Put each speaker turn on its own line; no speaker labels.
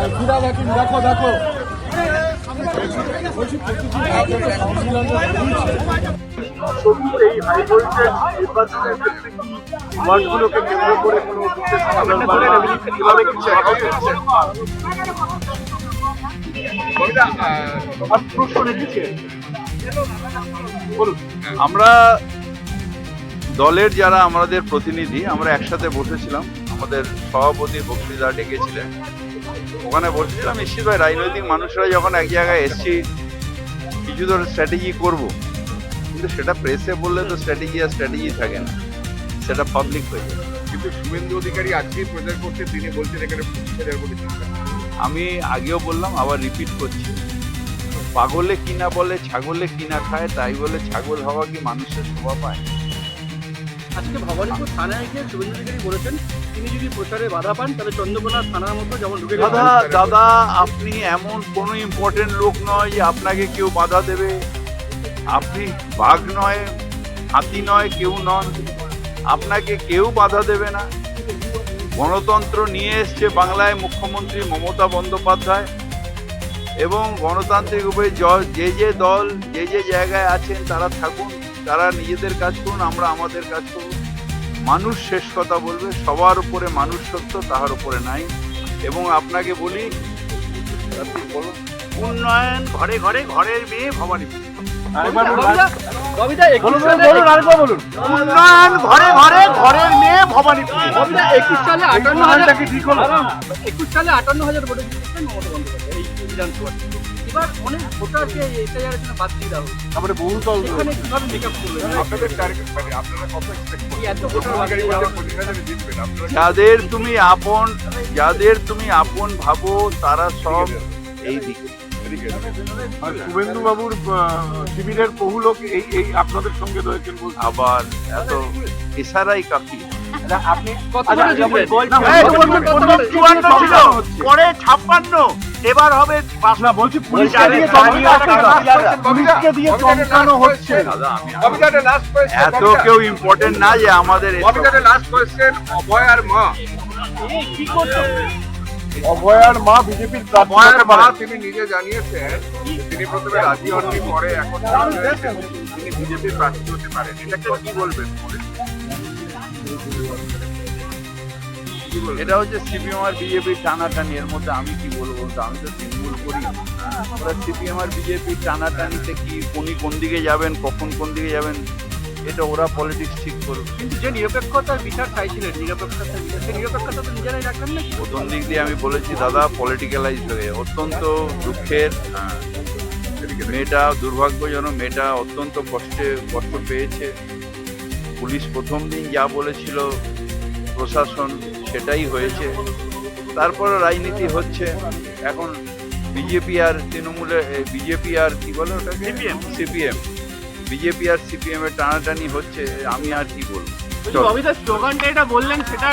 দেখো দেখো এই হাই ভোল্টেজ নির্বাচনের ক্ষেত্রে কি ওয়ার্ডগুলোকে কেন্দ্র করে কোনো বিশেষ সমাধান কিভাবে কিছু প্রশ্ন রেখেছে বলুন।
আমরা দলের যারা আমাদের প্রতিনিধি আমরা একসাথে বসেছিলাম, আমাদের সভাপতি বক্তৃতা ডেকেছিলেন, ওখানে বসেছিলাম। নিশ্চিত ভাই রাজনৈতিক মানুষরা যখন এক জায়গায় এসছি কিছু ধর স্ট্র্যাটেজি করব, কিন্তু সেটা প্রেসে বললে তো স্ট্র্যাটেজি আর স্ট্র্যাটেজি থাকে না, সেটা পাবলিক হয়ে যায়।
কিন্তু শুভেন্দু অধিকারী আজকেই প্রচার করতে তিনি বলছেন এখানে 25,000 কোটি টাকা।
আমি আগেও বললাম, আবার রিপিট করছি, পাগলে কিনা বলে ছাগলে কিনা খায়, তাই বলে ছাগল হওয়া কি মানুষের শোভা পায়?
আজকে ভবানীপুর থানায় গিয়ে শুভেন্দু অধিকারী বলেছেন তিনি যদি প্রচারে বাধা পান তাহলে চন্দ্রকোনা থানার মতো যেমন ঢুকে
দাদা আপনি এমন কোনো ইম্পর্টেন্ট লোক নয় যে আপনাকে কেউ বাধা দেবে। আপনি বাঘ নয়, হাতি নয়, কেউ নন, আপনাকে কেউ বাধা দেবে না। গণতন্ত্র নিয়ে এসছে বাংলায় মুখ্যমন্ত্রী মমতা বন্দ্যোপাধ্যায়, এবং গণতান্ত্রিক উপায়ে যে যে দল যে যে জায়গায় আছেন তারা থাকুন, তারা নিজেদের কাজ করুন, আমরা আমাদের কাজ করব। মানুষ শেষ কথা বলবে, সবার উপরে মানুষ সত্য, তাহার উপরে নাই। এবং আপনাকে বলি, আপনি বলুন, উন্নয়ন ঘরে ঘরে, ঘরের মেয়ে ভবানীপুর।
উন্নয়ন ঘরে ঘরে, ঘরের মেয়ে ভবানীপুর।
21 সালে 58,000 ভোটে জিতেছেন মমতা বন্দ্যোপাধ্যায় এই বিধানসভা। এবার অনেক ভোটারকে এসআইআর জন্য বাদ দিয়ে দেওয়া হচ্ছে।
তারপরে বহুতল
এখানে কিভাবে মেকআপ করবেন?
আপনাদের টার্গেট মানে আপনারা কত এক্সপেক্ট
এই
করছেন?
এত ভোটার
অধিকারী
বাদ
বলছেন 25,000 জিতবেন, আপনারা
যাদের তুমি আপন ভাবো তারা সব এই দিকে।
আর শুভেন্দু বাবুর শিবিরের বহু লোক এই আপনাদের সঙ্গে রয়েছেন বলছেন।
আবার এত ইশারাই কাফি।
আপনি
কত ভোটে জিতবেন?
পরে 56, এবার হবে না। বলছি পুলিশকে দিয়ে চমকানো হচ্ছে।
কবিতাটা লাস্ট কোয়েশ্চেন,
এত কেউ ইম্পর্টেন্ট না যে আমাদের
কবিতাটা লাস্ট কোয়েশ্চেন। অভয় আর মা,
অভয়ার মা বিজেপির
অভয়ের মা তিনি নিজে জানিয়েছেন তিনি প্রথমে রাজি হননি, পরে এখন তিনি বিজেপির প্রার্থী হতে পারেন। এটাকে কি বলবেন?
এটা হচ্ছে সিপিএম আর বিজেপির টানাটানি। এর মধ্যে আমি কি বলবো? আমি তো তৃণমূল করি। ওরা সিপিএম আর বিজেপির টানাটানিতে কি উনি কোন দিকে যাবেন, কখন কোন দিকে যাবেন, এটা ওরা পলিটিক্স ঠিক করবে।
কিন্তু যে নিরপেক্ষতার বিচার চাইছিলেন, নিরপেক্ষতার বিচার, সেই নিরপেক্ষতা তো নিজেরাই রাখলেন না।
প্রথম দিক দিয়ে আমি বলেছি দাদা, পলিটিক্যালাইজ হয়ে অত্যন্ত দুঃখের। মেয়েটা দুর্ভাগ্যজনক, মেয়েটা অত্যন্ত কষ্ট পেয়েছে। পুলিশ প্রথম দিন যা বলেছিল, প্রশাসন সেটাই হয়েছে। তারপরে রাজনীতি হচ্ছে। এখন বিজেপি আর তৃণমূলে, বিজেপি আর কি বলে ওটাকে, সিপিএম, বিজেপি আর সিপিএম এর টানাটানি হচ্ছে। আমি আর কি বলবো?
স্লোগানটা এটা বললেন সেটা